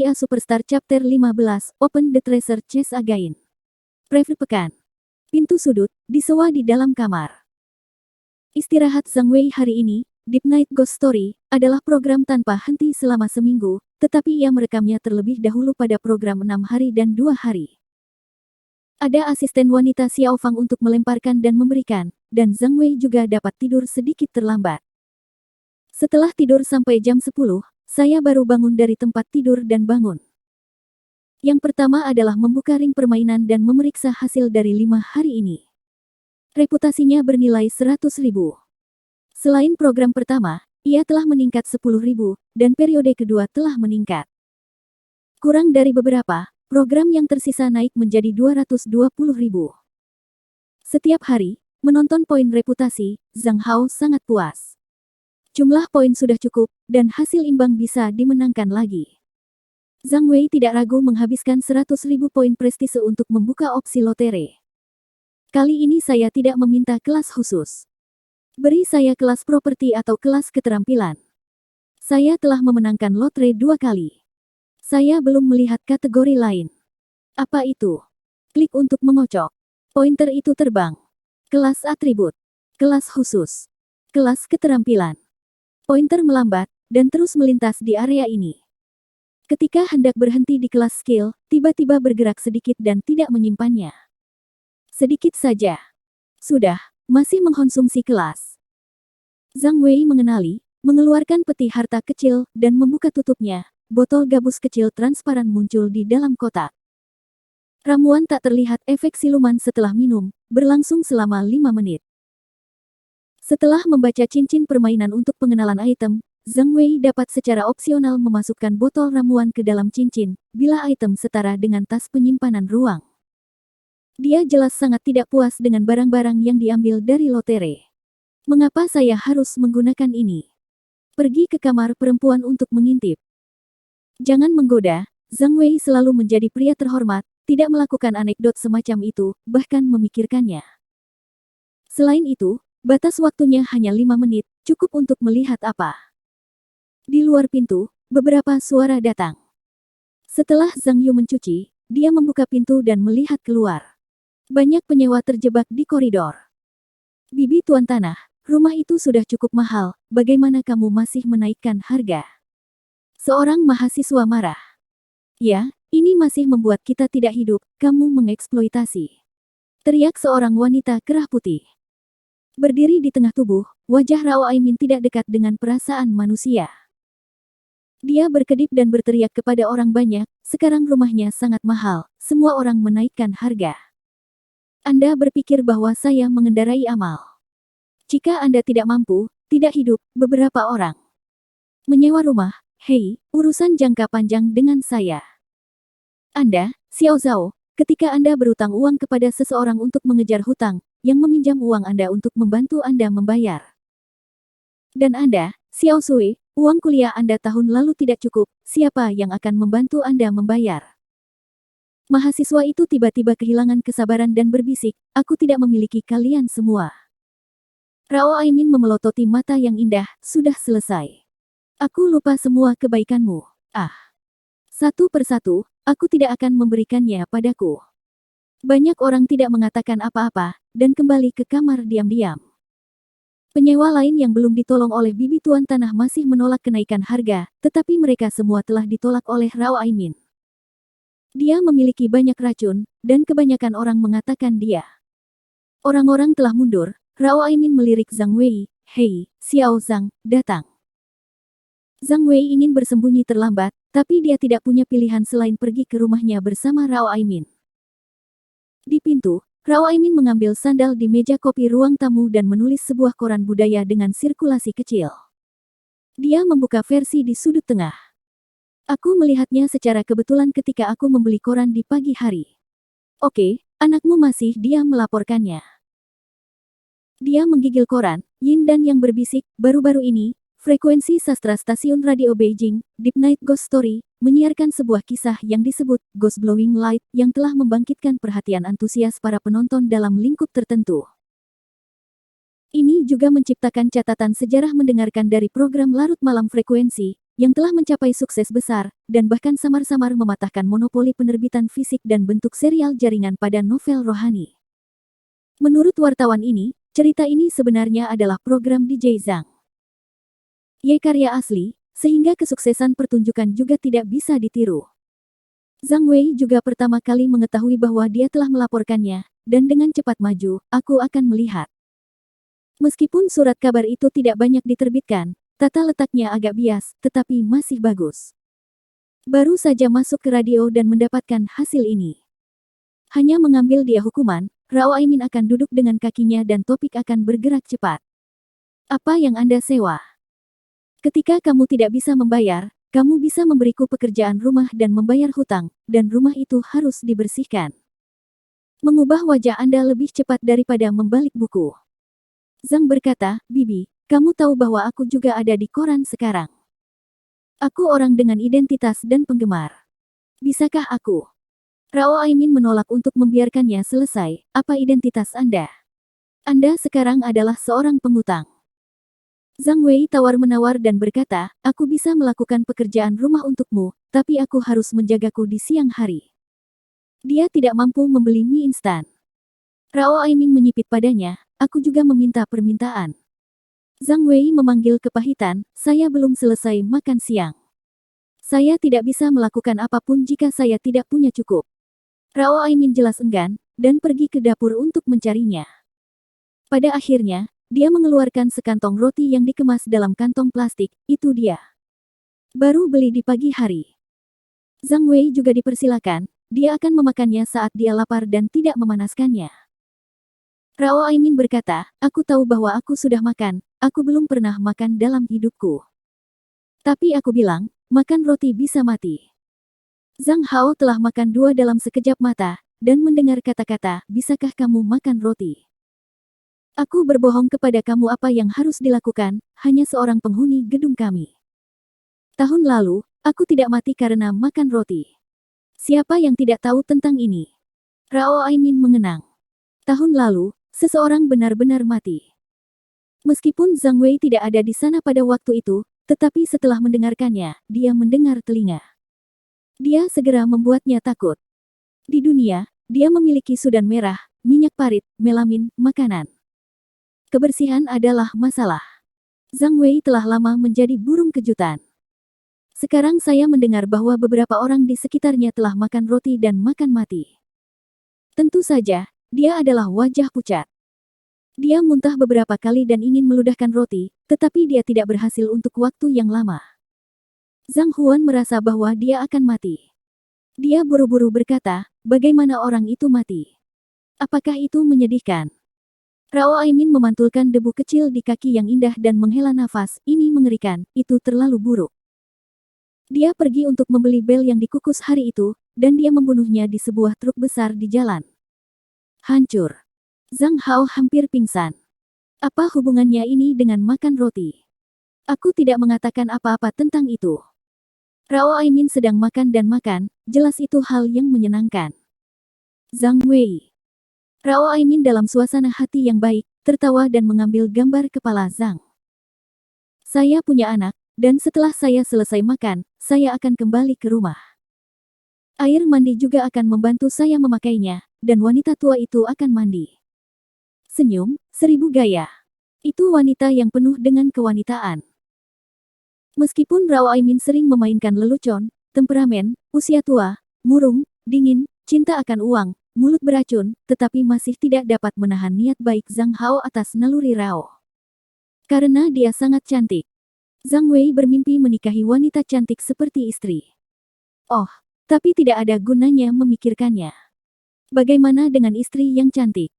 GTA Superstar Chapter 15, Open the Treasure Chest Again. Preview pekan. Pintu sudut, disewa di dalam kamar. Istirahat Zhang Wei hari ini, Deep Night Ghost Story, adalah program tanpa henti selama seminggu, tetapi ia merekamnya terlebih dahulu pada program 6 hari dan 2 hari. Ada asisten wanita Xiao Fang untuk melemparkan dan memberikan, dan Zhang Wei juga dapat tidur sedikit terlambat. Setelah tidur sampai jam 10, saya baru bangun dari tempat tidur dan bangun. Yang pertama adalah membuka ring permainan dan memeriksa hasil dari 5 hari ini. Reputasinya bernilai 100.000. Selain program pertama, ia telah meningkat 10.000, dan periode kedua telah meningkat. Kurang dari beberapa, program yang tersisa naik menjadi 220.000. Setiap hari, menonton poin reputasi, Zhang Hao sangat puas. Jumlah poin sudah cukup, dan hasil imbang bisa dimenangkan lagi. Zhang Wei tidak ragu menghabiskan 100.000 poin prestise untuk membuka opsi lotre. Kali ini saya tidak meminta kelas khusus. Beri saya kelas properti atau kelas keterampilan. Saya telah memenangkan lotre 2 kali. Saya belum melihat kategori lain. Apa itu? Klik untuk mengocok. Pointer itu terbang. Kelas atribut. Kelas khusus. Kelas keterampilan. Pointer melambat, dan terus melintas di area ini. Ketika hendak berhenti di kelas skill, tiba-tiba bergerak sedikit dan tidak menyimpannya. Sedikit saja. Sudah, masih mengkonsumsi kelas. Zhang Wei mengenali, mengeluarkan peti harta kecil, dan membuka tutupnya. Botol gabus kecil transparan muncul di dalam kotak. Ramuan tak terlihat efek siluman setelah minum, berlangsung selama 5 menit. Setelah membaca cincin permainan untuk pengenalan item, Zhang Wei dapat secara opsional memasukkan botol ramuan ke dalam cincin, bila item setara dengan tas penyimpanan ruang. Dia jelas sangat tidak puas dengan barang-barang yang diambil dari lotre. Mengapa saya harus menggunakan ini? Pergi ke kamar perempuan untuk mengintip. Jangan menggoda, Zhang Wei selalu menjadi pria terhormat, tidak melakukan anekdot semacam itu, bahkan memikirkannya. Selain itu, batas waktunya hanya 5 menit, cukup untuk melihat apa. Di luar pintu, beberapa suara datang. Setelah Zhang Yu mencuci, dia membuka pintu dan melihat keluar. Banyak penyewa terjebak di koridor. Bibi Tuan Tanah, rumah itu sudah cukup mahal, bagaimana kamu masih menaikkan harga? Seorang mahasiswa marah. Ya, ini masih membuat kita tidak hidup, kamu mengeksploitasi. Teriak seorang wanita kerah putih. Berdiri di tengah tubuh, wajah Rao Aimin tidak dekat dengan perasaan manusia. Dia berkedip dan berteriak kepada orang banyak, sekarang rumahnya sangat mahal, semua orang menaikkan harga. Anda berpikir bahwa saya mengendarai amal. Jika Anda tidak mampu, tidak hidup, beberapa orang. Menyewa rumah, hei, urusan jangka panjang dengan saya. Anda, Xiao Zhao, ketika Anda berutang uang kepada seseorang untuk mengejar hutang, yang meminjam uang Anda untuk membantu Anda membayar. Dan Anda, Xiao Sui, uang kuliah Anda tahun lalu tidak cukup, siapa yang akan membantu Anda membayar? Mahasiswa itu tiba-tiba kehilangan kesabaran dan berbisik, aku tidak memiliki kalian semua. Rao Aimin memelototi mata yang indah, sudah selesai. Aku lupa semua kebaikanmu. Satu persatu, aku tidak akan memberikannya padaku. Banyak orang tidak mengatakan apa-apa, dan kembali ke kamar diam-diam. Penyewa lain yang belum ditolong oleh Bibi Tuan Tanah masih menolak kenaikan harga, tetapi mereka semua telah ditolak oleh Rao Aimin. Dia memiliki banyak racun, dan kebanyakan orang mengatakan dia. Orang-orang telah mundur, Rao Aimin melirik Zhang Wei, hei, Xiao Zhang, datang. Zhang Wei ingin bersembunyi terlambat, tapi dia tidak punya pilihan selain pergi ke rumahnya bersama Rao Aimin. Di pintu, Rao Aimin mengambil sandal di meja kopi ruang tamu dan menulis sebuah koran budaya dengan sirkulasi kecil. Dia membuka versi di sudut tengah. Aku melihatnya secara kebetulan ketika aku membeli koran di pagi hari. Oke, anakmu masih, dia melaporkannya. Dia menggigil koran, Yin dan yang berbisik, baru-baru ini, frekuensi sastra stasiun radio Beijing, Deep Night Ghost Story, menyiarkan sebuah kisah yang disebut Ghost Blowing Light yang telah membangkitkan perhatian antusias para penonton dalam lingkup tertentu. Ini juga menciptakan catatan sejarah mendengarkan dari program larut malam frekuensi, yang telah mencapai sukses besar, dan bahkan samar-samar mematahkan monopoli penerbitan fisik dan bentuk serial jaringan pada novel rohani. Menurut wartawan ini, cerita ini sebenarnya adalah program DJ Zhang. Ye karya asli, sehingga kesuksesan pertunjukan juga tidak bisa ditiru. Zhang Wei juga pertama kali mengetahui bahwa dia telah melaporkannya, dan dengan cepat maju, aku akan melihat. Meskipun surat kabar itu tidak banyak diterbitkan, tata letaknya agak bias, tetapi masih bagus. Baru saja masuk ke radio dan mendapatkan hasil ini. Hanya mengambil dia hukuman, Rao Aimin akan duduk dengan kakinya dan topik akan bergerak cepat. Apa yang Anda sewa? Ketika kamu tidak bisa membayar, kamu bisa memberiku pekerjaan rumah dan membayar hutang, dan rumah itu harus dibersihkan. Mengubah wajah Anda lebih cepat daripada membalik buku. Zhang berkata, Bibi, kamu tahu bahwa aku juga ada di koran sekarang. Aku orang dengan identitas dan penggemar. Bisakah aku? Rao Aimin menolak untuk membiarkannya selesai. Apa identitas Anda? Anda sekarang adalah seorang pengutang. Zhang Wei tawar-menawar dan berkata, aku bisa melakukan pekerjaan rumah untukmu, tapi aku harus menjagaku di siang hari. Dia tidak mampu membeli mie instan. Rao Aimin menyipit padanya, aku juga meminta permintaan. Zhang Wei memanggil kepahitan, saya belum selesai makan siang. Saya tidak bisa melakukan apapun jika saya tidak punya cukup. Rao Aimin jelas enggan, dan pergi ke dapur untuk mencarinya. Pada akhirnya, dia mengeluarkan sekantong roti yang dikemas dalam kantong plastik, itu dia. Baru beli di pagi hari. Zhang Wei juga dipersilakan, dia akan memakannya saat dia lapar dan tidak memanaskannya. Rao Aimin berkata, aku tahu bahwa aku sudah makan, aku belum pernah makan dalam hidupku. Tapi aku bilang, makan roti bisa mati. Zhang Hao telah makan 2 dalam sekejap mata, dan mendengar kata-kata, bisakah kamu makan roti? Aku berbohong kepada kamu apa yang harus dilakukan, hanya seorang penghuni gedung kami. Tahun lalu, aku tidak mati karena makan roti. Siapa yang tidak tahu tentang ini? Rao Aimin mengenang. Tahun lalu, seseorang benar-benar mati. Meskipun Zhang Wei tidak ada di sana pada waktu itu, tetapi setelah mendengarkannya, dia mendengar telinga. Dia segera membuatnya takut. Di dunia, dia memiliki sudan merah, minyak parit, melamin, makanan. Kebersihan adalah masalah. Zhang Wei telah lama menjadi burung kejutan. Sekarang saya mendengar bahwa beberapa orang di sekitarnya telah makan roti dan makan mati. Tentu saja, dia adalah wajah pucat. Dia muntah beberapa kali dan ingin meludahkan roti, tetapi dia tidak berhasil untuk waktu yang lama. Zhang Huan merasa bahwa dia akan mati. Dia buru-buru berkata, bagaimana orang itu mati? Apakah itu menyedihkan? Rao Aimin memantulkan debu kecil di kaki yang indah dan menghela nafas, ini mengerikan, itu terlalu buruk. Dia pergi untuk membeli bel yang dikukus hari itu, dan dia membunuhnya di sebuah truk besar di jalan. Hancur. Zhang Hao hampir pingsan. Apa hubungannya ini dengan makan roti? Aku tidak mengatakan apa-apa tentang itu. Rao Aimin sedang makan dan makan, jelas itu hal yang menyenangkan. Zhang Wei. Rao Aimin dalam suasana hati yang baik, tertawa dan mengambil gambar kepala Zhang. Saya punya anak, dan setelah saya selesai makan, saya akan kembali ke rumah. Air mandi juga akan membantu saya memakainya, dan wanita tua itu akan mandi. Senyum, 1000 gaya. Itu wanita yang penuh dengan kewanitaan. Meskipun Rao Aimin sering memainkan lelucon, temperamen, usia tua, murung, dingin, cinta akan uang, mulut beracun, tetapi masih tidak dapat menahan niat baik Zhang Hao atas naluri Rao. Karena dia sangat cantik. Zhang Wei bermimpi menikahi wanita cantik seperti istri. Oh, tapi tidak ada gunanya memikirkannya. Bagaimana dengan istri yang cantik?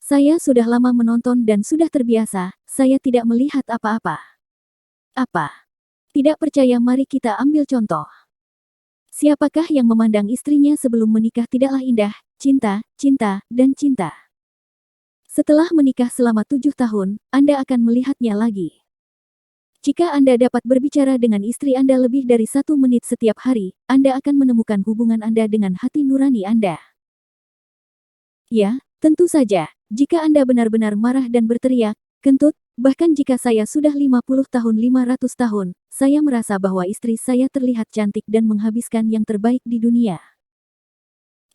Saya sudah lama menonton dan sudah terbiasa, saya tidak melihat apa-apa. Apa? Tidak percaya, mari kita ambil contoh. Siapakah yang memandang istrinya sebelum menikah tidaklah indah, cinta, cinta, dan cinta. Setelah menikah selama 7 tahun, Anda akan melihatnya lagi. Jika Anda dapat berbicara dengan istri Anda lebih dari 1 menit setiap hari, Anda akan menemukan hubungan Anda dengan hati nurani Anda. Ya, tentu saja, jika Anda benar-benar marah dan berteriak, kentut, Bahkan jika saya sudah 50 tahun 500 tahun, saya merasa bahwa istri saya terlihat cantik dan menghabiskan yang terbaik di dunia.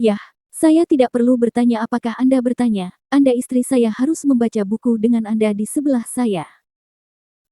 Yah, saya tidak perlu bertanya apakah Anda bertanya, Anda istri saya harus membaca buku dengan Anda di sebelah saya.